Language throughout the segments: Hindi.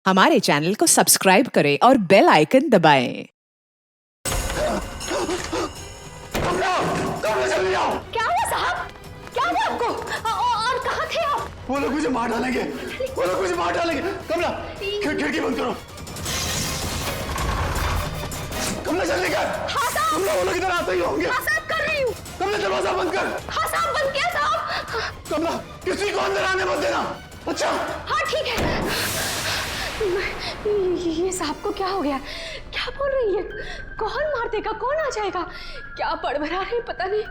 हमारे चैनल को सब्सक्राइब करें और बेल आइकन दबाएं। क्या हुआ साहब? क्या हुआ आपको? और कहाँ थे आप? वो लोग मुझे मार डालेंगे, वो लोग मुझे मार डालेंगे। कमला, खिड़की बंद करो। कमला जल्दी कर। हाँ साहब। कमला, वो लोग इधर आते ही होंगे। हाँ साहब, कर रही हूँ। कमला, दरवाजा बंद कर। हाँ साहब, बंद किया साहब। कमला, किसी को अंदर आने मत देना। अच्छा? हाँ ठीक है। ये साहब को क्या हो गया? क्या बोल रही है? कौन मार देगा? कौन आ जाएगा? क्या बड़बड़ा रही, पता नहीं।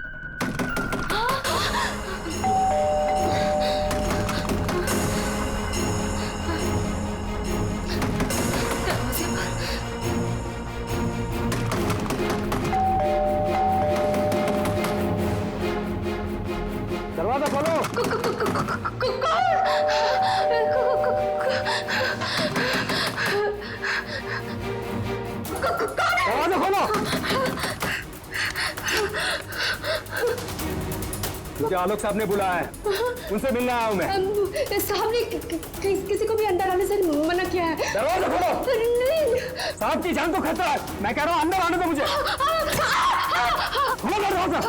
दरवाजा खोलो। दरवाजा खोलो। मुझे आलोक साहब ने बुलाया है, उनसे मिलने आया हूँ मैं। साहब ने किसी को भी अंदर आने से मना किया है। दरवाजा खोलो। नहीं। साहब की जान को खतरा है, मैं कह रहा हूँ अंदर आने दो मुझे। खोलो दरवाजा।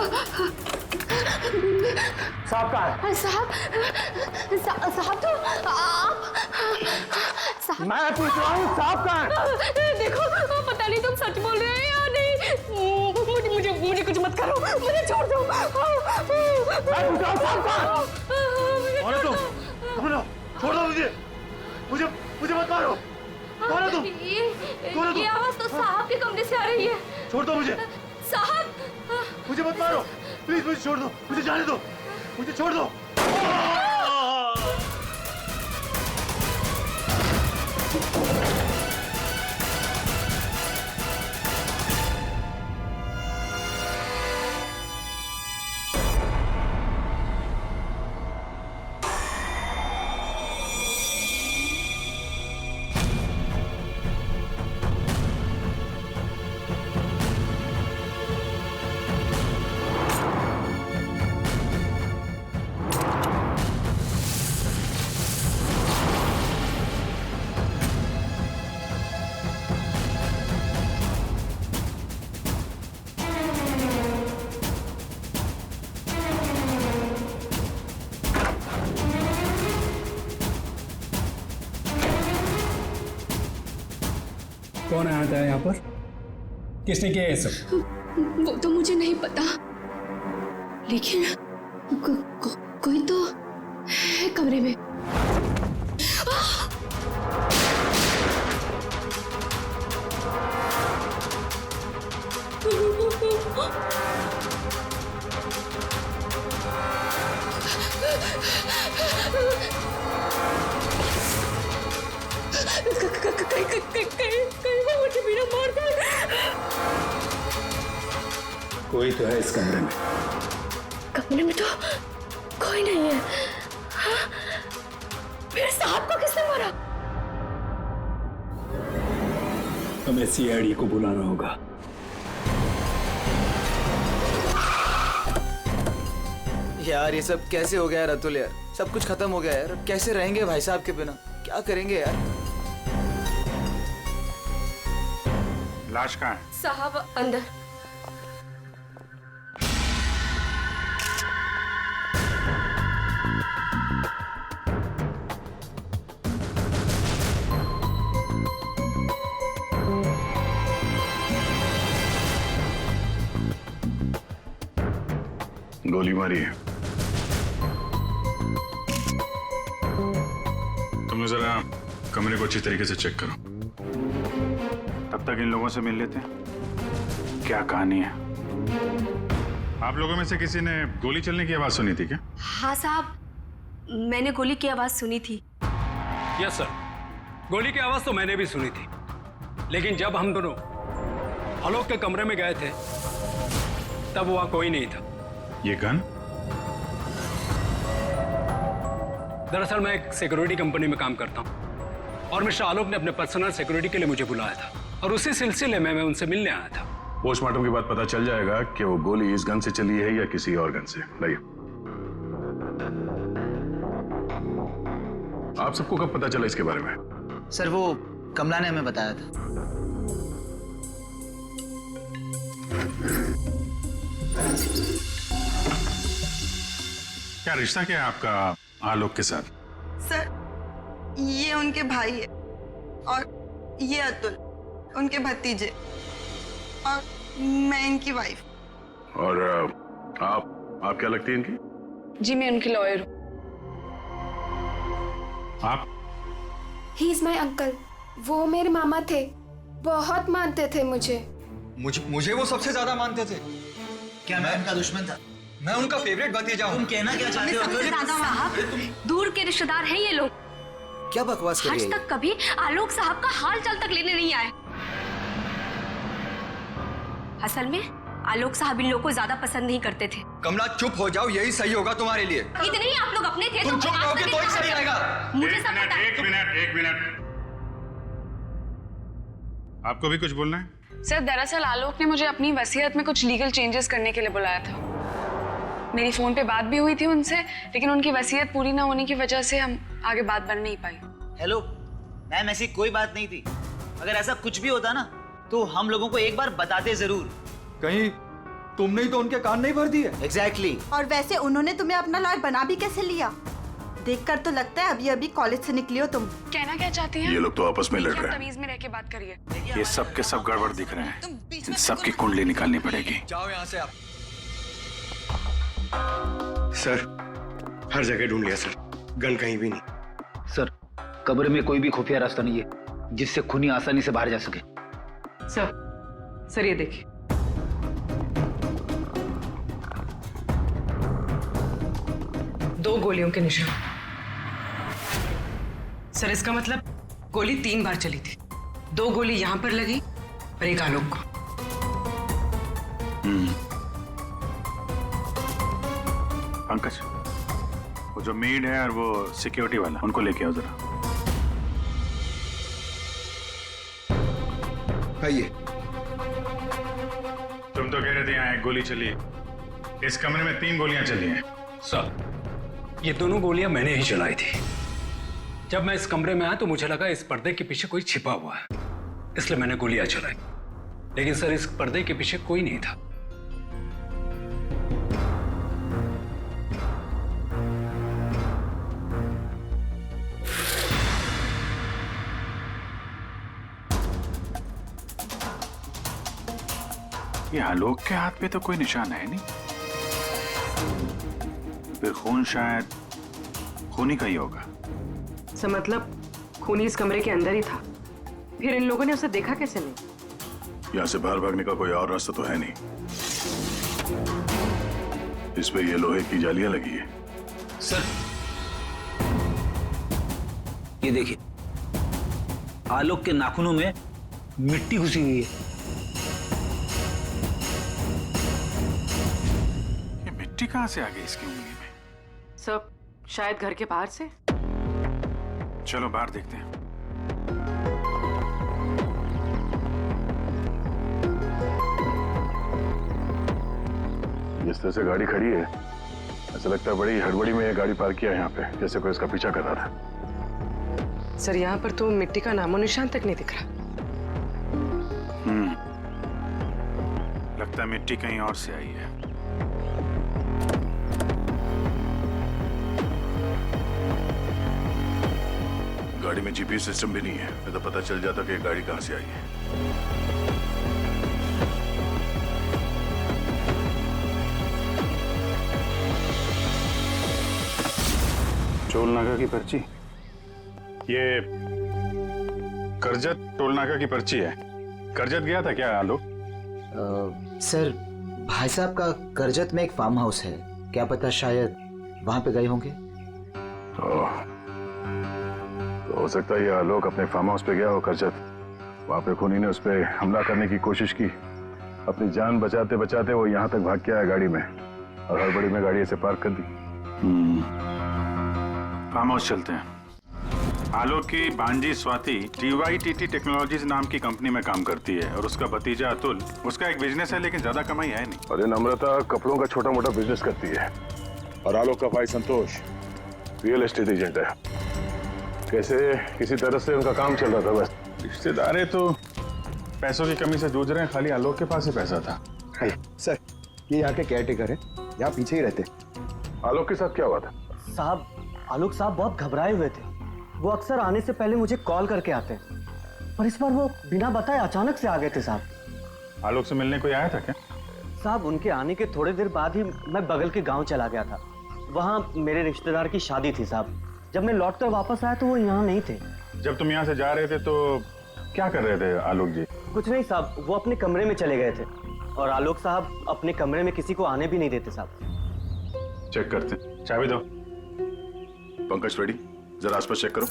साहब कहाँ है? साहब तो आप। मैं पूछ रहा हूँ साहब कहाँ है? देखो, पता नहीं तुम सच बोल रहे हैं या नहीं। मुझे कुछ मत करो, मुझे छोड़ दो। मैं पूछ रहा हूँ साहब कहाँ है? कौन है तुम? छोड़ दो मुझे मत मारो। कौन है तुम? ये आवाज तो साहब के कमरे से आ रही है। छोड़ दो मुझे। साहब, मुझे मत मारो, प्लीज मुझे छोड़ दो, मुझे जाने दो, मुझे छोड़ दो। कौन आया था यहाँ पर? किसने किया ये सब? वो तो मुझे नहीं पता, लेकिन कोई तो है कमरे में। कहीं वो मुझे भी ना मार दे। कोई तो है इस कमरे में। कमरे में तो कोई नहीं है। हाँ? फिर साहब को किसने मारा? हमें सीआईडी को बुलाना होगा। यार ये सब कैसे हो गया रतुल यार? सब कुछ खत्म हो गया यार। अब कैसे रहेंगे भाई साहब के बिना? क्या करेंगे यार? लाश कहाँ है? साहब अंदर। गोली मारी है। तुम जरा कमरे को अच्छी तरीके से चेक करो। तब तक इन लोगों से मिल लेते हैं। क्या कहानी है? आप लोगों में से किसी ने गोली चलने की आवाज सुनी थी क्या? हाँ साहब, मैंने गोली की आवाज सुनी थी। यस सर, गोली की आवाज तो मैंने भी सुनी थी, लेकिन जब हम दोनों आलोक के कमरे में गए थे तब वहां कोई नहीं था। ये गन? दरअसल मैं एक सिक्योरिटी कंपनी में काम करता हूं और मिस्टर आलोक ने अपने पर्सनल सिक्योरिटी के लिए मुझे बुलाया था और उसी सिलसिले में मैं उनसे मिलने आया था। पोस्टमार्टम के बाद पता चल जाएगा कि वो गोली इस गन से चली है या किसी और गन से। लाइए। आप सबको कब पता चला इसके बारे में? सर वो कमला ने हमें बताया था। क्या रिश्ता क्या है आपका आलोक के साथ? सर ये उनके भाई है और ये अतुल उनके भतीजे और मैं इनकी वाइफ। और आप क्या लगती हैं इनकी? जी मैं उनकी लॉयर हूँ। आप? He is my uncle. वो मेरे मामा थे, बहुत मानते थे मुझे। मुझे वो सबसे ज्यादा मानते थे। क्या मैं उनका दुश्मन था? मैं उनका फेवरेट भतीजा हूँ। तुम कहना क्या चाहते हो? साहब दूर के रिश्तेदार हैं ये लोग। क्या बकवास कर रही आज है? तक कभी आलोक साहब का हाल चाल तक लेने नहीं आए। असल में आलोक साहब इन लोगों को ज्यादा पसंद नहीं करते थे। कमला चुप हो जाओ, यही सही होगा तुम्हारे लिए। इतने ही आप लोग अपने थे तुम चुप रहोगे तो ही सही रहेगा। मुझे सब पता है। एक मिनट। आपको भी कुछ बोलना है? सर दरअसल आलोक ने मुझे अपनी वसीयत में कुछ लीगल चेंजेस करने के लिए बुलाया था। मेरी फोन पे बात भी हुई थी उनसे, लेकिन उनकी वसीयत पूरी ना होने की वजह से हम आगे बात बढ़ नहीं पाई। हेलो मैम, ऐसी कोई बात नहीं थी। अगर ऐसा कुछ भी होता ना तो हम लोगों को एक बार बताते जरूर। कहीं तुमने ही तो उनके कान नहीं भर दिए? एग्जैक्टली। और वैसे उन्होंने तुम्हें अपना लॉयर बना भी कैसे लिया? देखकर तो लगता है अभी कॉलेज से निकली हो तुम। कहना क्या चाहती हैं? ये लोग तो आपस में लड़ रहे हैं। तमीज में रह के बात करिए। ये सब के सब गड़बड़ दिख रहे हैं। इन सबकी कुंडली निकालनी पड़ेगी। जाओ यहाँ से आप। सर हर जगह ढूंढ लिया सर, गन कहीं भी नहीं। सर कब्र में कोई भी खुफिया रास्ता नहीं है जिससे खूनी आसानी से बाहर जा सके। सर ये देखिए। दो गोलियों के निशान। सर इसका मतलब गोली 3 बार चली थी। 2 गोली यहां पर लगी और एक आलोक को। पंकज, वो जो मेड है और वो सिक्योरिटी वाला, उनको लेके आओ जरा। आइए। तुम तो कह रहे थे यहाँ एक गोली चली है, इस कमरे में 3 गोलियां चली हैं। सर ये दोनों गोलियां मैंने ही चलाई थी। जब मैं इस कमरे में आया तो मुझे लगा इस पर्दे के पीछे कोई छिपा हुआ है, इसलिए मैंने गोलियां चलाई। लेकिन सर इस पर्दे के पीछे कोई नहीं था। ये आलोक के हाथ पे तो कोई निशान है नहीं, फिर खून शायद खूनी का ही होगा। सर मतलब खूनी इस कमरे के अंदर ही था, फिर इन लोगों ने उसे देखा कैसे नहीं? यहाँ से बाहर भागने का कोई और रास्ता तो है नहीं। इस पे ये लोहे की जालियां लगी है। सर ये देखिए, आलोक के नाखूनों में मिट्टी घुसी हुई है। ये मिट्टी कहाँ से आ गई इसकी उंगली में? सब शायद घर के बाहर से। चलो बाहर देखते हैं। जिस तरह से गाड़ी खड़ी है, ऐसा लगता है बड़ी हड़बड़ी में ये गाड़ी पार्क किया है यहाँ पे, जैसे कोई इसका पीछा कर रहा था। सर यहाँ पर तो मिट्टी का नामो निशान तक नहीं दिख रहा। लगता है मिट्टी कहीं और से आई है। गाड़ी में जीपीएस सिस्टम भी नहीं है, नहीं तो पता चल जाता कि ये गाड़ी कहां से आई है। टोल नाका की पर्ची, ये करजत टोल नाका की पर्ची है। करजत गया था क्या आलोक? सर भाई साहब का करजत में एक फार्म हाउस है, क्या पता शायद वहां पे गए होंगे। तो हो सकता है ये आलोक अपने फार्म हाउस पे गया हो करजत। वहां पे खूनी ने उस पर हमला करने की कोशिश की, अपनी जान बचाते बचाते वो यहाँ तक भाग के आया गाड़ी में, और हड़बड़ी में गाड़ी ऐसे पार्क कर दी। फार्म हाउस चलते हैं। आलोक की भांजी स्वाति DYTT टेक्नोलॉजीज नाम की कंपनी में काम करती है, और उसका भतीजा अतुल, उसका एक बिजनेस है लेकिन ज्यादा कमाई है नहीं। और ये नम्रता कपड़ों का छोटा मोटा बिजनेस करती है, और आलोक का भाई संतोष रियल एस्टेट एजेंट है। कैसे किसी तरह से उनका काम चल रहा था बस। रिश्तेदार तो पैसों की कमी से जूझ रहे हैं, खाली आलोक के पास ही पैसा था। सर ये यहाँ के केयर टेकर है, यहाँ पीछे ही रहते। आलोक के साथ क्या हुआ था? साहब आलोक साहब बहुत घबराए हुए थे। वो अक्सर आने से पहले मुझे कॉल करके आते हैं, पर इस बार वो बिना बताए अचानक से आ गए थे साहब। आलोक से मिलने कोई आया था क्या? साहब उनके आने के थोड़ी देर बाद ही मैं बगल के गांव चला गया था। वहाँ मेरे रिश्तेदार की शादी थी साहब। जब मैं लौटकर वापस आया तो वो यहाँ नहीं थे। जब तुम यहाँ से जा रहे थे तो क्या कर रहे थे आलोक जी? कुछ नहीं साहब, वो अपने कमरे में चले गए थे और आलोक साहब अपने कमरे में किसी को आने भी नहीं देते साहब। चेक करते, चाबी दो। पंकज रेडी, जरा आसपास चेक करो।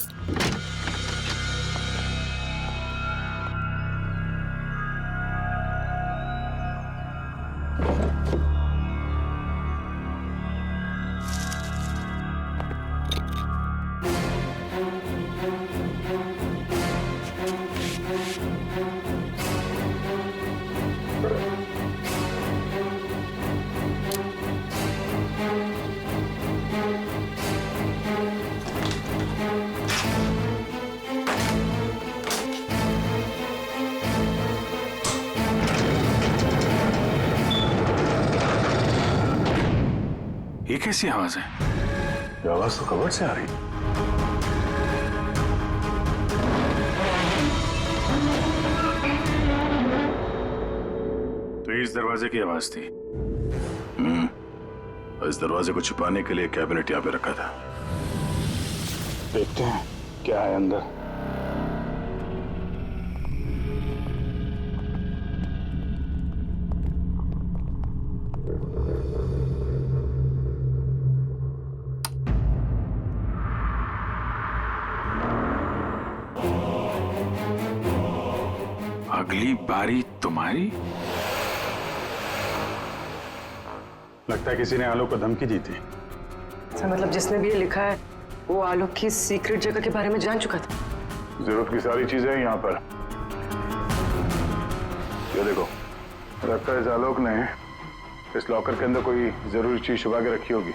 ये कैसी आवाज है? ये आवाज तो कबर्ड से आ रही। तो इस दरवाजे की आवाज थी। इस दरवाजे को छुपाने के लिए कैबिनेट यहाँ पे रखा था। देखते हैं क्या है अंदर। अगली बारी तुम्हारी। लगता है किसी ने आलोक को धमकी दी थी। सर मतलब जिसने भी ये लिखा है वो आलोक की सीक्रेट जगह के बारे में जान चुका था। जरूरत की सारी चीजें हैं यहाँ पर। ये देखो, लगता है इस आलोक ने इस लॉकर के अंदर कोई जरूरी चीज छुपा के रखी होगी।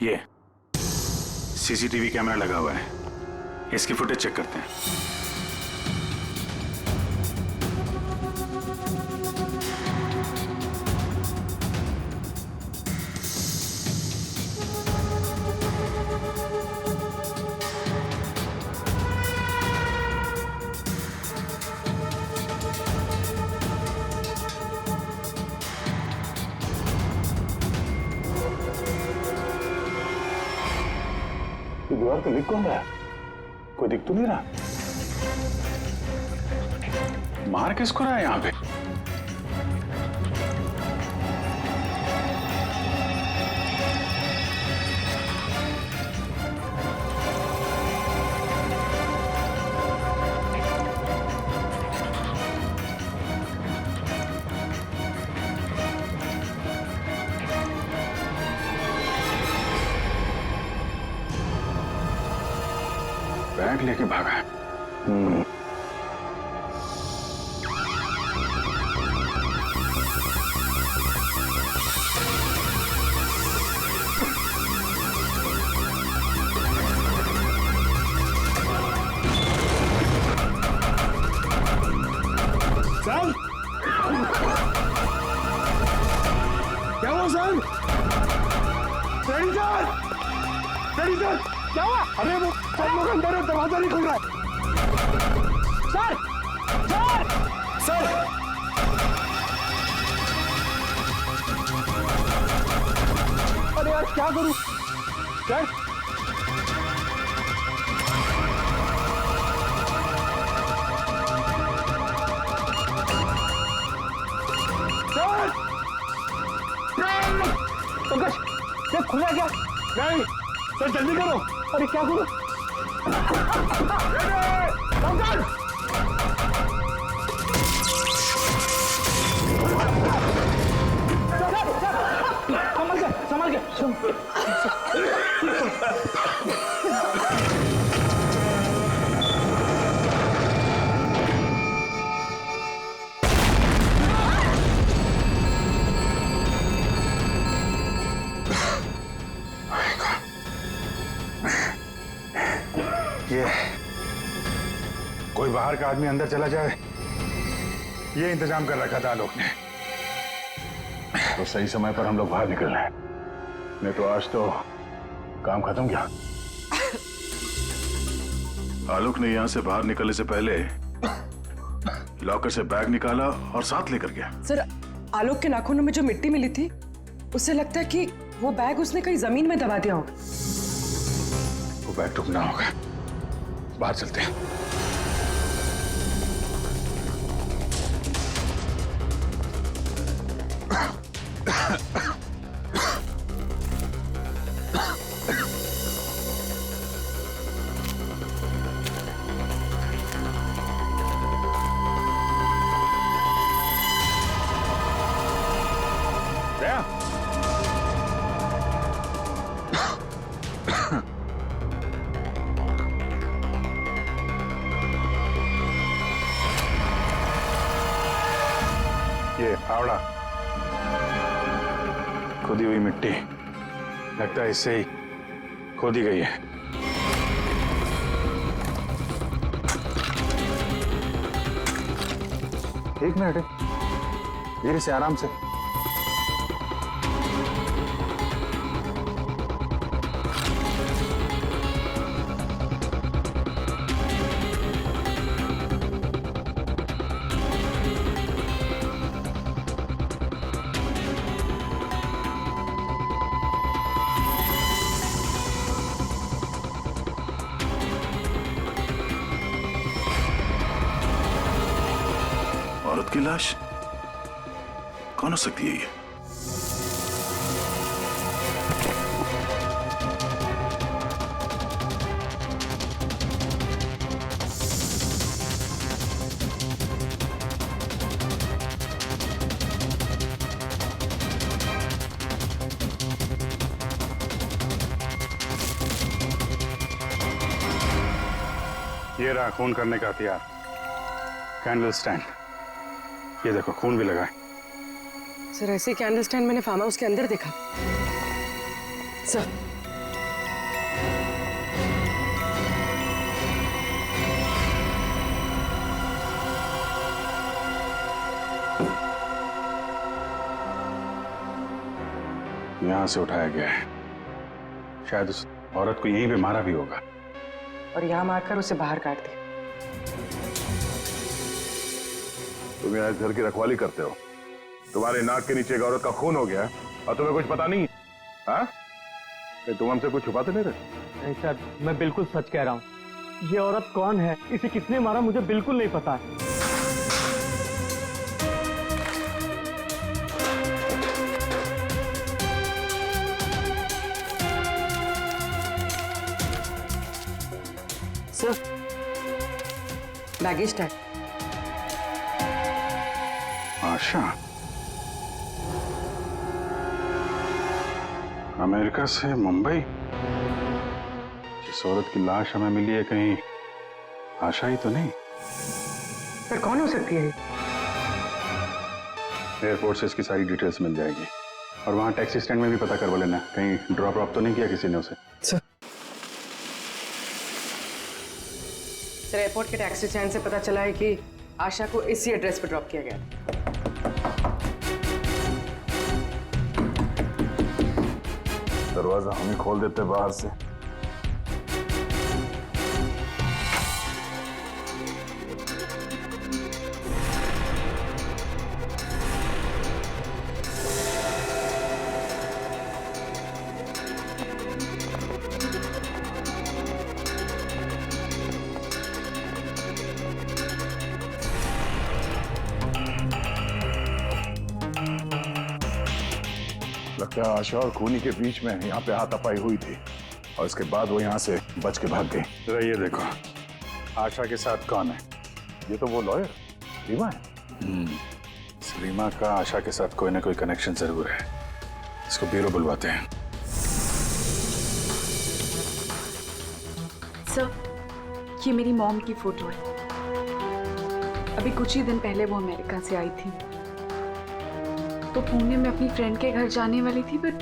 ये सीसीटीवी कैमरा लगा हुआ है, इसकी फुटेज चेक करते हैं। दीवार पे लिख कौन रहा है? कोई दिख तो नहीं रहा। मार किसको रहा है यहाँ पे? बैग लेके भागा है। सर क्या हुआ sir? Ready sir, ready sir, क्या हुआ? अरे वो सब लोग अंदर है, दरवाजा नहीं खुल रहा है। सर सर सर अरे यार क्या करूं सर? पंकज ये खुला क्या? नहीं सर, जल्दी करो। अरे क्या करो? पंकज संभल के बाहर का आदमी अंदर चला जाए, ये इंतजाम कर रखा था आलोक ने। तो सही समय पर हम लोग बाहर निकल रहे हैं, नहीं तो आज तो काम खत्म गया। आलोक ने यहां से बाहर निकलने से पहले लॉकर से बैग निकाला और साथ लेकर गया। सर, आलोक के नाखूनों में जो मिट्टी मिली थी, उससे लगता है कि वो बैग उसने कहीं जमीन में दबा दिया होगा। वो बैग टूटना होगा, बाहर चलते हैं। ये फावड़ा, खोदी हुई मिट्टी, लगता है इससे ही खोदी गई है। एक मिनट, धीरे से, आराम से। औरत की लाश कौन हो सकती है ये? ये रहा खून करने का हथियार, कैंडल स्टैंड। ये देखो, खून भी लगा है। सर, ऐसे कैंडल स्टैंड मैंने फार्म हाउस के अंदर देखा। सर, यहां से उठाया गया है, शायद उस औरत को यहीं पे मारा भी होगा और यहाँ मारकर उसे बाहर काट दिया। तुम यहाँ इस घर की रखवाली करते हो, तुम्हारे नाक के नीचे एक औरत का खून हो गया और तुम्हें कुछ पता नहीं? हाँ? तुम हमसे कुछ छुपाते नहीं रहे? नहीं सर, मैं बिल्कुल सच कह रहा हूँ। ये औरत कौन है, इसे किसने मारा, मुझे बिल्कुल नहीं पता। Sir, baggage tag. Asha, America से मुंबई। जिस औरत की लाश हमें मिली है, कहीं आशा ही तो नहीं? सर, कौन हो सकती है? एयरपोर्ट से इसकी सारी डिटेल्स मिल जाएगी और वहां टैक्सी स्टैंड में भी पता करवा लेना, कहीं ड्रॉप ड्रॉप तो नहीं किया किसी ने उसे। सर, एयरपोर्ट के टैक्सी स्टैंड से पता चला है कि आशा को इसी एड्रेस पर ड्रॉप किया गया। दरवाजा हम ही खोल देते बाहर से। लगता है आशा और खूनी के बीच में यहाँ पे हाथापाई हुई थी और इसके बाद वो यहाँ से बच के भाग गई। जरा ये देखो, आशा के साथ कौन है? ये तो वो लॉयर रीमा है। रीमा का आशा के साथ कोई ना कोई कनेक्शन जरूर है। इसको ब्यूरो बुलवाते हैं। सर, ये मेरी मॉम की फोटो है। अभी कुछ ही दिन पहले वो अमेरिका से आई थी, तो पुणे में अपनी फ्रेंड के घर जाने वाली थी, बट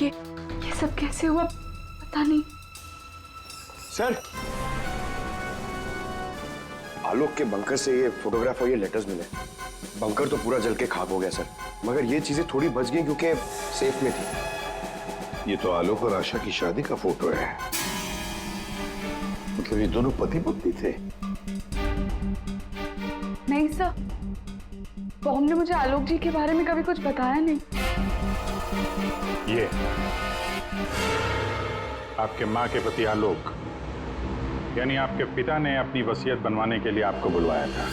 ये सब कैसे हुआ पता नहीं। सर, आलोक के बंकर से ये फोटोग्राफ और ये लेटर्स मिले। बंकर तो पूरा जल के खाक हो गया सर, मगर ये चीजें थोड़ी बच गई क्योंकि सेफ में थी। ये तो आलोक और आशा की शादी का फोटो है। मतलब ये दोनों पति पत्नी थे? नहीं सर, बॉम ने मुझे आलोक जी के बारे में कभी कुछ बताया नहीं। ये आपके माँ के पति आलोक, यानी आपके पिता ने अपनी वसीयत बनवाने के लिए आपको बुलवाया था।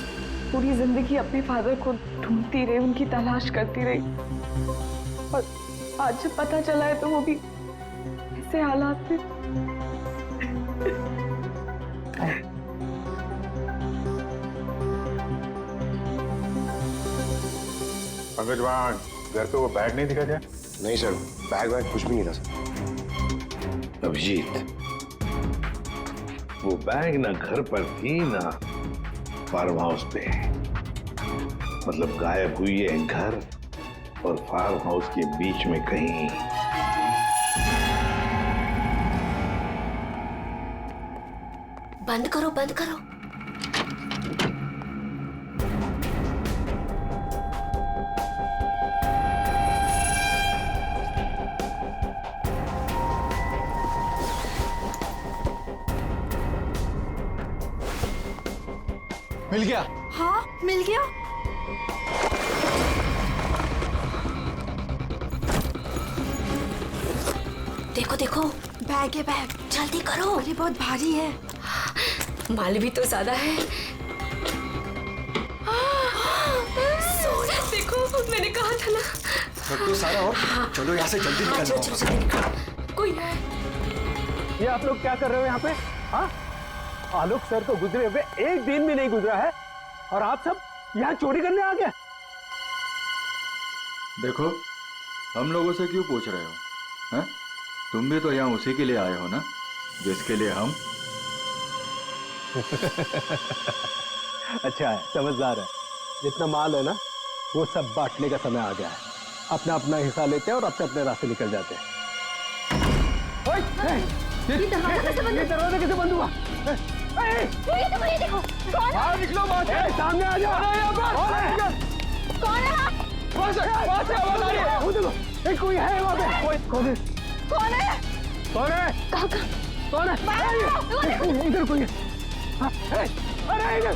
पूरी जिंदगी अपने फादर को ढूंढती रही, उनकी तलाश करती रही, और आज जब पता चला है तो वो भी ऐसे हालात में। पंकज, वहाँ घर पे वो बैग नहीं दिखा क्या? नहीं सर, बैग वैग कुछ भी नहीं था सर। अभिजीत, वो बैग ना घर पर थी ना फार्म हाउस पे। मतलब गायब हुई है घर और फार्म हाउस के बीच में कहीं। बंद करो, बंद करो। मिल गया? हाँ, मिल गया। देखो देखो, बैग है बैग, जल्दी करो। अरे बहुत भारी है, माल भी तो ज्यादा है। सोना, देखो मैंने कहा था ना। रख दो सारा और चलो यहाँ से जल्दी निकल जाओ। चलो जल्दी निकलो। कोई है? ये आप लोग क्या कर रहे हो यहाँ पे? हाँ, आलोक सर तो गुजरे हुए एक दिन भी नहीं गुजरा है और आप सब यहाँ चोरी करने आ गए। देखो, हम लोगों से क्यों पूछ रहे हो? हैं? तुम भी तो यहाँ उसी के लिए आए हो ना, जिसके लिए हम। अच्छा है, समझदार है। जितना माल है ना, वो सब बांटने का समय आ गया है। अपना अपना हिस्सा लेते हैं और अपने अपने रास्ते निकल जाते हैं। ये दरवाजा कैसे बंद हुआ? ये देखो, कौन है? बाहर निकलो, सामने आ जाओ। कौन है? वहाँ से आवाज आ रही है। वो देखो, कोई है वहाँ पे। कौन है? कौन है? कौन है? कहाँ? कौन है? इधर कोई है। अरे इधर।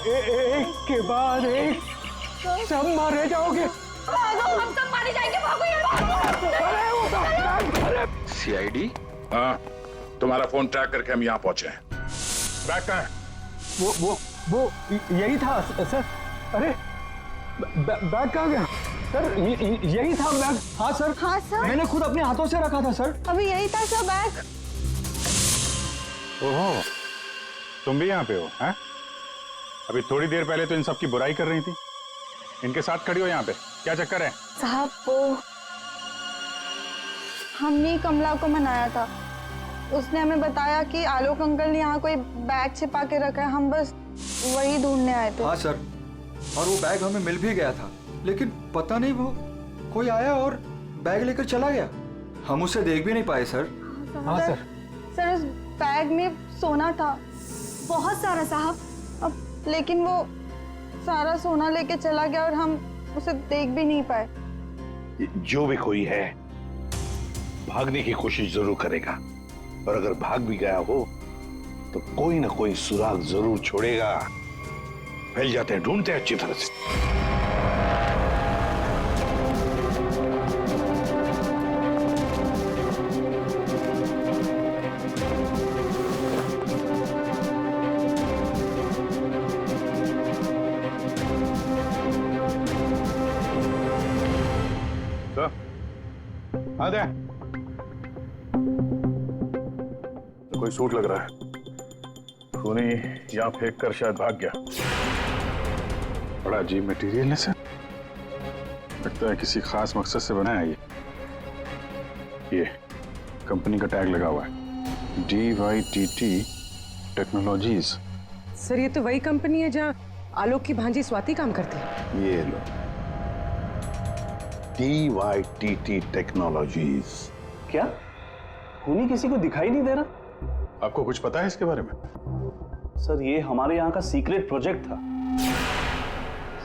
एक के बाद एक सब मारे जाओगे। भागो, हम सब मारे जाएंगे। भागो यार। सीआईडी? हाँ, तुम्हारा फोन ट्रैक करके हम यहाँ पहुंचे हैं। बैग कहाँ है? वो यही था सर। अरे बैग कहाँ गया सर? यही था बैग। हाँ सर। हाँ सर, मैंने खुद अपने हाथों से रखा था सर। अभी यही था सर बैग। ओहो, तुम भी यहाँ पे हो? हैं? अभी थोड़ी देर पहले तो इन सब की बुराई कर रही थी, इनके साथ खड़ी हो यहाँ पे, क्या चक्कर है? साहब, वो हमने कमला को मनाया था। उसने हमें बताया कि आलोक अंकल ने यहाँ कोई बैग छिपा के रखा है। हम बस वही ढूंढने आए थे। हाँ सर, और वो बैग हमें मिल भी गया था, लेकिन पता नहीं वो कोई आया और बैग लेकर चला गया। हम उसे देख भी नहीं पाए सर। हाँ सर। सर, उस बैग में सोना था, बहुत सारा साहब। अब लेकिन वो सारा सोना लेके चला गया और हम उसे देख भी नहीं पाए। जो भी कोई है भागने की कोशिश जरूर करेगा, और अगर भाग भी गया हो तो कोई ना कोई सुराग जरूर छोड़ेगा। फैल जाते हैं, ढूंढते हैं अच्छी तरह से। आ दे। कोई सूट लग रहा है, खूनी यहाँ फेंक कर शायद भाग गया। बड़ा अजीब मटेरियल है सर। लगता है किसी खास मकसद से बनाया है ये कंपनी का टैग लगा हुआ है, DYTT टेक्नोलॉजीज। सर ये तो वही कंपनी है जहाँ आलोक की भांजी स्वाति काम करती है। ये लो, DYTT टेक्नोलॉजीज। क्या खूनी किसी को दिखाई नहीं दे रहा? आपको कुछ पता है इसके बारे में? सर ये हमारे यहाँ का सीक्रेट प्रोजेक्ट था।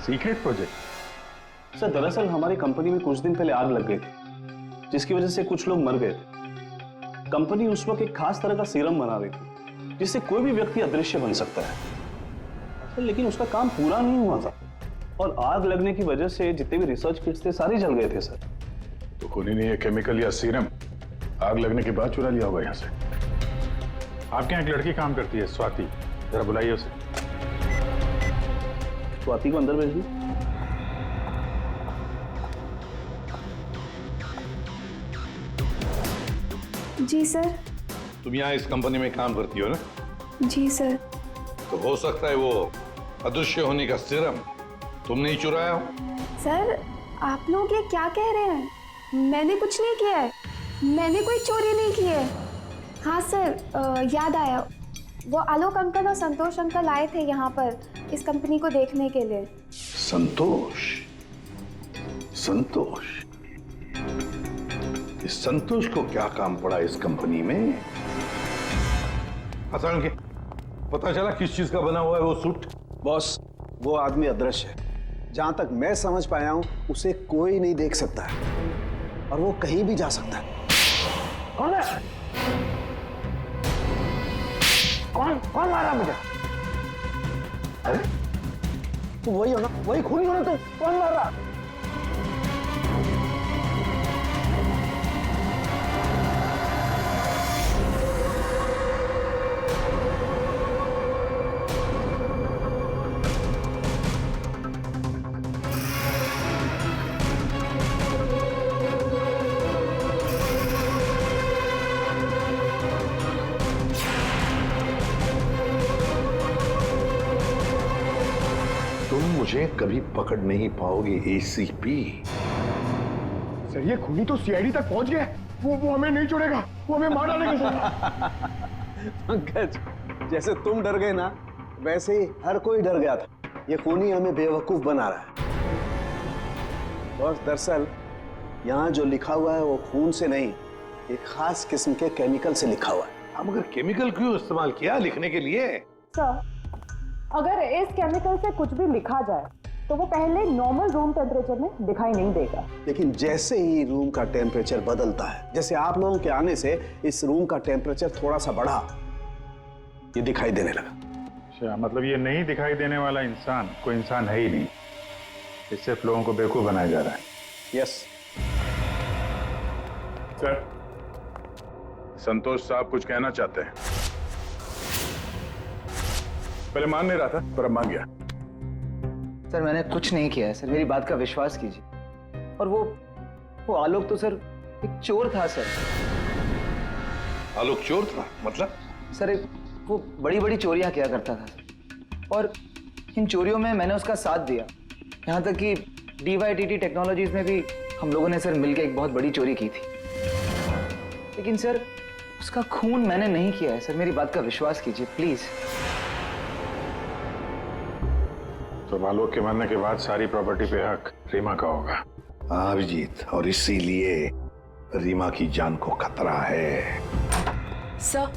Secret project? सर दरअसल हमारी कंपनी में कुछ दिन पहले आग लग गई थी, जिसकी वजह से कुछ लोग मर गए थे। कंपनी उस वक्त एक खास तरह का सीरम बना रही थी, जिससे कोई भी व्यक्ति अदृश्य बन सकता है। सर लेकिन उसका काम पूरा नहीं हुआ था, और आग लगने की वजह से जितने भी रिसर्च किट्स थे सारे जल गए थे सर। तो खूनी ने ये केमिकल या सीरम आग लगने के बाद चुरा लिया होगा यहाँ से। आपके यहाँ एक लड़की काम करती है, स्वाति, जरा बुलाइए उसे। स्वाति को अंदर भेज दी। जी सर। तुम यहाँ इस कंपनी में काम करती हो ना? जी सर। तो हो सकता है वो अदृश्य होने का सीरम तुमने ही चुराया हो। सर आप लोग ये क्या कह रहे हैं? मैंने कुछ नहीं किया है, मैंने कोई चोरी नहीं की है। हाँ सर याद आया, वो आलोक अंकल और संतोष अंकल आए थे यहाँ पर इस कंपनी को देखने के लिए। संतोष? संतोष? इस संतोष को क्या काम पड़ा इस कंपनी में? अचानक के पता चला किस चीज का बना हुआ है वो सूट? बॉस वो आदमी अदृश्य है, जहां तक मैं समझ पाया हूं उसे कोई नहीं देख सकता है और वो कहीं भी जा सकता है। कौन है? कौन मारा मुझे? अरे तो वही हो ना, वही खूनी हो ना, तो कौन मार रहा? मुझे कभी पकड़ नहीं पाओगे ACP। सर ये खूनी तो CID तक पहुंच गया। वो हमें नहीं छोड़ेगा, वो हमें मार डालेगा। पंकज जैसे तुम डर गए ना, वैसे ही हर कोई डर गया था। ये खूनी हमें बेवकूफ बना रहा है। और दरअसल यहाँ जो लिखा हुआ है वो खून से नहीं, एक खास किस्म के केमिकल से लिखा हुआ है। हम अगर केमिकल क्यों इस्तेमाल किया लिखने के लिए? सर अगर इस केमिकल से कुछ भी लिखा जाए तो वो पहले नॉर्मल रूम टेम्परेचर में दिखाई नहीं देगा, लेकिन जैसे ही रूम का टेम्परेचर बदलता है, जैसे आप लोगों के आने से इस रूम का टेम्परेचर थोड़ा सा बढ़ा, ये दिखाई देने लगा। अच्छा, मतलब ये नहीं दिखाई देने वाला इंसान कोई इंसान है ही नहीं, ये सिर्फ लोगों को बेवकूफ बनाया जा रहा है। यस सर, संतोष साहब कुछ कहना चाहते हैं। पहले मान नहीं रहा था पर अब मान गया। सर मैंने कुछ नहीं किया है सर, मेरी बात का विश्वास कीजिए। और वो आलोक तो सर एक चोर था सर। आलोक चोर था? मतलब? सर वो बड़ी बड़ी चोरियां किया करता था और इन चोरियों में मैंने उसका साथ दिया। यहाँ तक कि DYTT टेक्नोलॉजीज में भी हम लोगों ने सर मिलकर एक बहुत बड़ी चोरी की थी। लेकिन सर उसका खून मैंने नहीं किया है सर, मेरी बात का विश्वास कीजिए प्लीज। तो आलोक के मरने के बाद सारी प्रॉपर्टी पे हक रीमा का होगा। हाँ अभिजीत, और इसीलिए रीमा की जान को खतरा है। सर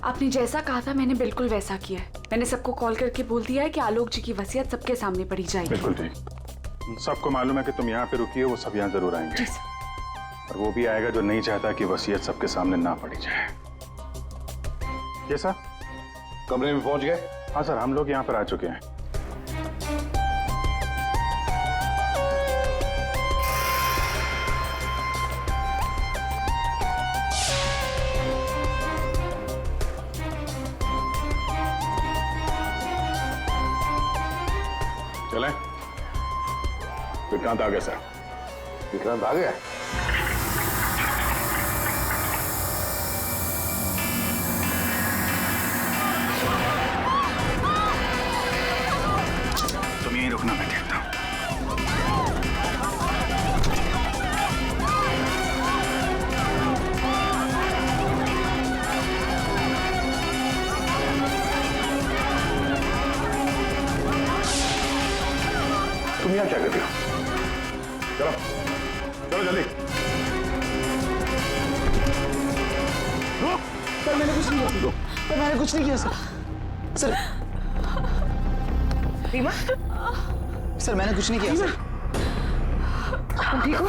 आपने जैसा कहा था मैंने बिल्कुल वैसा किया है। मैंने सबको कॉल करके बोल दिया है कि आलोक जी की वसीयत सबके सामने पड़ी जाएगी। बिल्कुल ठीक। सबको मालूम है कि तुम यहाँ पे रुकी हो, वो सब यहाँ जरूर आएंगे। और वो भी आएगा जो नहीं चाहता कि वसीयत सबके सामने ना पड़ी जाए। ये सर कमरे में पहुंच गए? हाँ सर, हम लोग यहाँ पर आ चुके हैं। चलें? विक्रांत आ गया सर। विक्रांत आ गया? तुम यहीं रुकना, मैं देखता हूं। यहाँ क्या कर रही हो? चलो चलो जल्दी। सर मैंने कुछ नहीं किया। सर मैंने कुछ नहीं किया सर। सर रीमा, सर मैंने कुछ नहीं किया सर। तुम ठीक हो?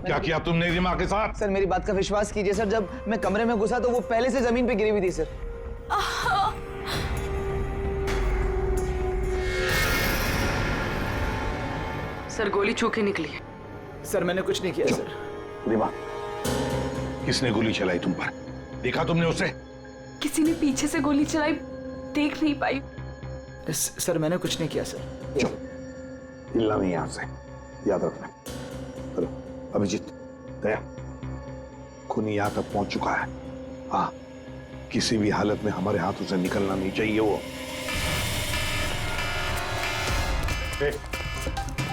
क्या किया तुमने रीमा के साथ? सर मेरी बात का विश्वास कीजिए सर, जब मैं कमरे में घुसा तो वो पहले से जमीन पे गिरी हुई थी सर। सर गोली छू के निकली है। सर मैंने कुछ नहीं किया सर। रीमा, किसने गोली चलाई तुम पर? देखा तुमने उसे? किसी ने पीछे से गोली चलाई, देख नहीं पाई। सर मैंने कुछ नहीं किया सर। हिलना नहीं यहां से, याद रखना। चलो अभिजीत, दया, खूनी यहां तक पहुंच चुका है। हाँ, किसी भी हालत में हमारे हाथों से निकलना नहीं चाहिए वो।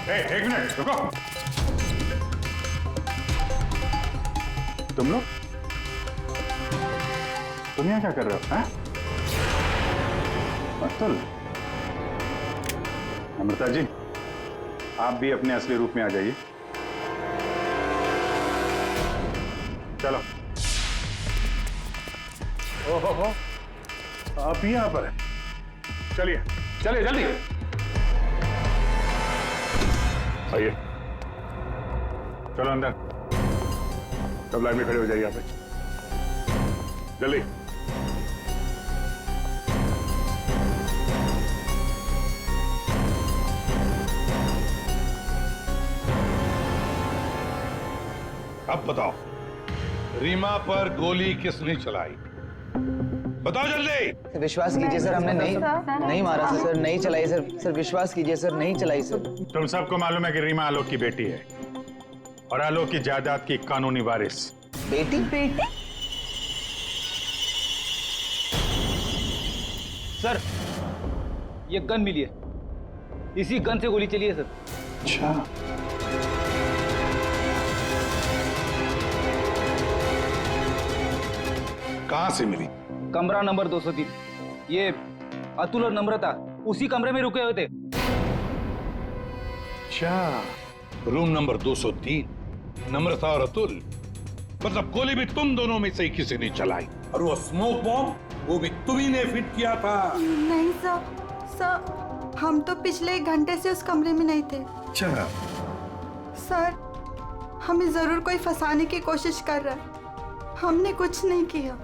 एक मिनट रुको। तुम लोग तुम यहाँ क्या कर रहे हो? हैं? अतुल, अमृता जी, आप भी अपने असली रूप में आ जाइए। चलो। ओहो, आप भी यहाँ पर हैं। चलिए चलिए जल्दी आइए। चलो अंदर, सब लाइन में खड़े हो जाइए यहाँ पे, जल्दी। अब बताओ, रीमा पर गोली किसने चलाई? बताओ जल्दी। विश्वास कीजिए सर, हमने नहीं मारा सर। नहीं चलाई सर। सर विश्वास कीजिए सर, नहीं चलाई सर। तुम सबको मालूम है कि रीमा आलोक की बेटी है और आलोक की जायदाद की कानूनी वारिस। बेटी? बेटी? सर ये गन मिली है, इसी गन से गोली चली है सर। अच्छा, कहां से मिली? कमरा नंबर 203। ये अतुल और नम्रता उसी कमरे में रुके हुए थे। अच्छा, रूम नंबर 203, नम्रता और अतुल। मतलब गोली भी तुम दोनों में से ही किसी ने चलाई, और वो स्मोक बॉम्ब वो भी तुम्ही ने फिट किया था। नहीं सर, हम तो पिछले 1 घंटे से उस कमरे में नहीं थे। अच्छा। सर हमें जरूर कोई फंसाने की कोशिश कर रहा है, हमने कुछ नहीं किया।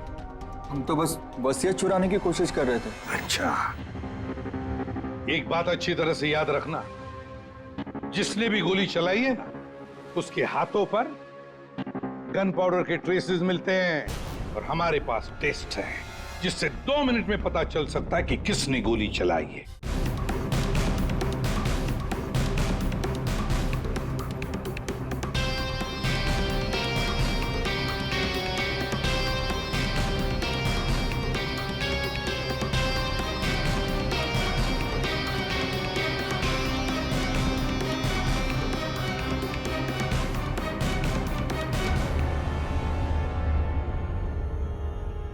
हम तो बस वसीयत चुराने की कोशिश कर रहे थे। अच्छा, एक बात अच्छी तरह से याद रखना, जिसने भी गोली चलाई है ना, उसके हाथों पर गन पाउडर के ट्रेसेस मिलते हैं, और हमारे पास टेस्ट है जिससे 2 मिनट में पता चल सकता है कि किसने गोली चलाई है।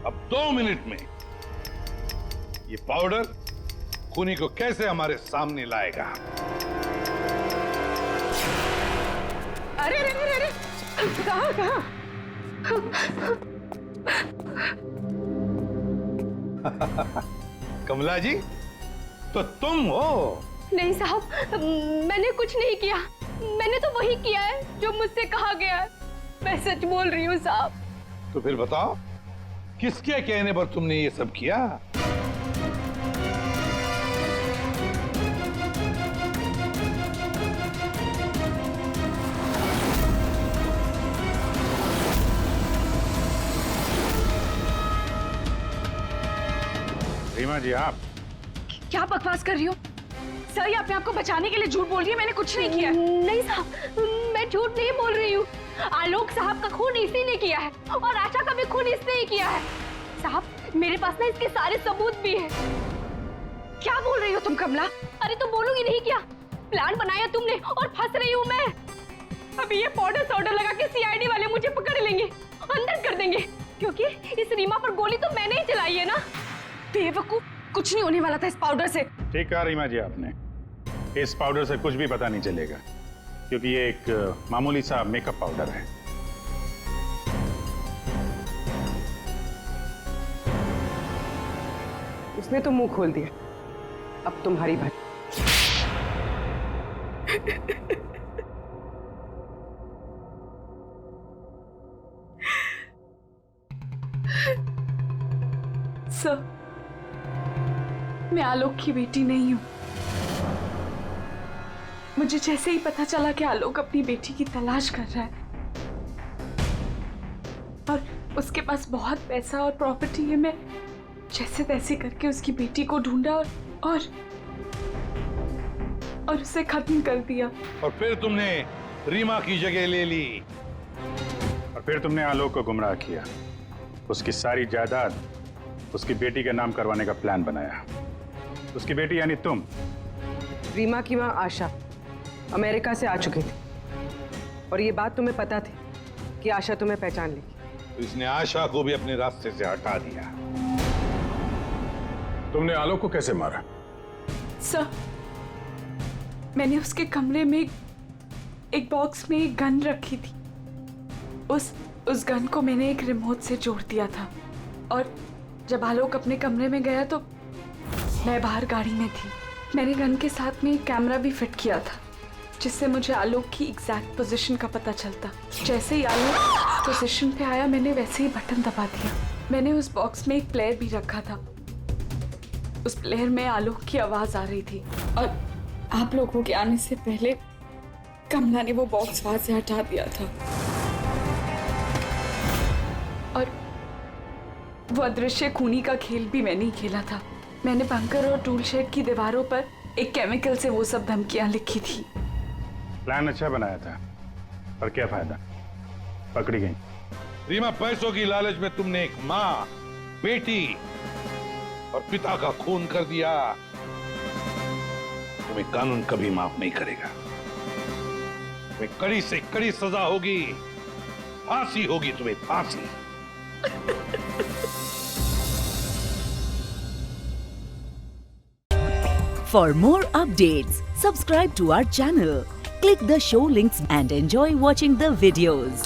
अब 2 मिनट में ये पाउडर खूनी को कैसे हमारे सामने लाएगा? अरे अरे अरे अरे, कहाँ कहाँ? कमला जी, तो तुम हो? नहीं साहब, मैंने कुछ नहीं किया। मैंने तो वही किया है जो मुझसे कहा गया है। मैं सच बोल रही हूँ साहब। तो फिर बताओ, किसके कहने पर तुमने ये सब किया? रीमा जी, आप क्या बकवास कर रही हो? सर ये अपने आप को बचाने के लिए झूठ बोल रही है, मैंने कुछ नहीं किया। नहीं साहब, मैं झूठ नहीं बोल रही हूँ। आलोक साहब का खून इसी ने किया है, और आशा का भी खून इसने ही किया है। साहब मेरे पास ना इसके सारे सबूत भी हैं। क्या बोल रही हो तुम कमला? अरे तो बोलूंगी नहीं क्या? प्लान बनाया तुमने और फंस रही हूँ मैं। अभी ये पाउडर लगा के सीआईडी वाले मुझे पकड़ लेंगे, अंदर कर देंगे, क्योंकि इस रीमा पर गोली तो मैंने ही चलाई है ना। बेवकूफ, कुछ नहीं होने वाला था इस पाउडर से। ठीक कहा रीमा जी आपने, इस पाउडर से कुछ भी पता नहीं चलेगा, क्योंकि ये एक मामूली सा मेकअप पाउडर है। उसने तो मुंह खोल दिया, अब तुम्हारी बात। सर, मैं आलोक की बेटी नहीं हूं। मुझे जैसे ही पता चला कि आलोक अपनी बेटी की तलाश कर रहा है और उसके पास बहुत पैसा और प्रॉपर्टी है, मैं जैसे तैसे करके उसकी बेटी को ढूंढा और उसे खत्म कर दिया। और फिर तुमने रीमा की जगह ले ली। और फिर तुमने आलोक को गुमराह किया, उसकी सारी जायदाद उसकी बेटी के नाम करवाने का प्लान बनाया। उसकी बेटी यानी तुम। रीमा की मां आशा अमेरिका से आ चुकी थी और ये बात तुम्हें पता थी कि आशा तुम्हें पहचान लेगी। तो इसने आशा को भी अपने रास्ते से हटा दिया। तुमने आलोक को कैसे मारा? सर, मैंने उसके कमरे में एक बॉक्स में एक गन रखी थी। उस गन को मैंने एक रिमोट से जोड़ दिया था और जब आलोक अपने कमरे में गया तो मैं बाहर गाड़ी में थी। मैंने गन के साथ में एक कैमरा भी फिट किया था जिससे मुझे आलोक की एग्जैक्ट पोजीशन का पता चलता। जैसे ही आलोक पोजीशन पे आया मैंने वैसे ही बटन दबा दिया। मैंने उस बॉक्स में एक प्लेयर भी रखा था। उस प्लेयर में आलोक की आवाज आ रही थी और आप लोगों के आने से पहले कमला ने वो बॉक्स वहां से हटा दिया था और वो अदृश्य खूनी का खेल भी मैंने ही खेला था। मैंने बंकर और टूल शेड की दीवारों पर एक केमिकल से वो सब धमकियां लिखी थी। प्लान अच्छा बनाया था, पर क्या फायदा, पकड़ी गई। रीमा, पैसों की लालच में तुमने एक माँ, बेटी और पिता का खून कर दिया। तुम्हें कानून कभी माफ नहीं करेगा। तुम्हें कड़ी से कड़ी सजा होगी, फांसी होगी तुम्हें, फांसी। For more updates, subscribe to our channel, click the show links and enjoy watching the videos.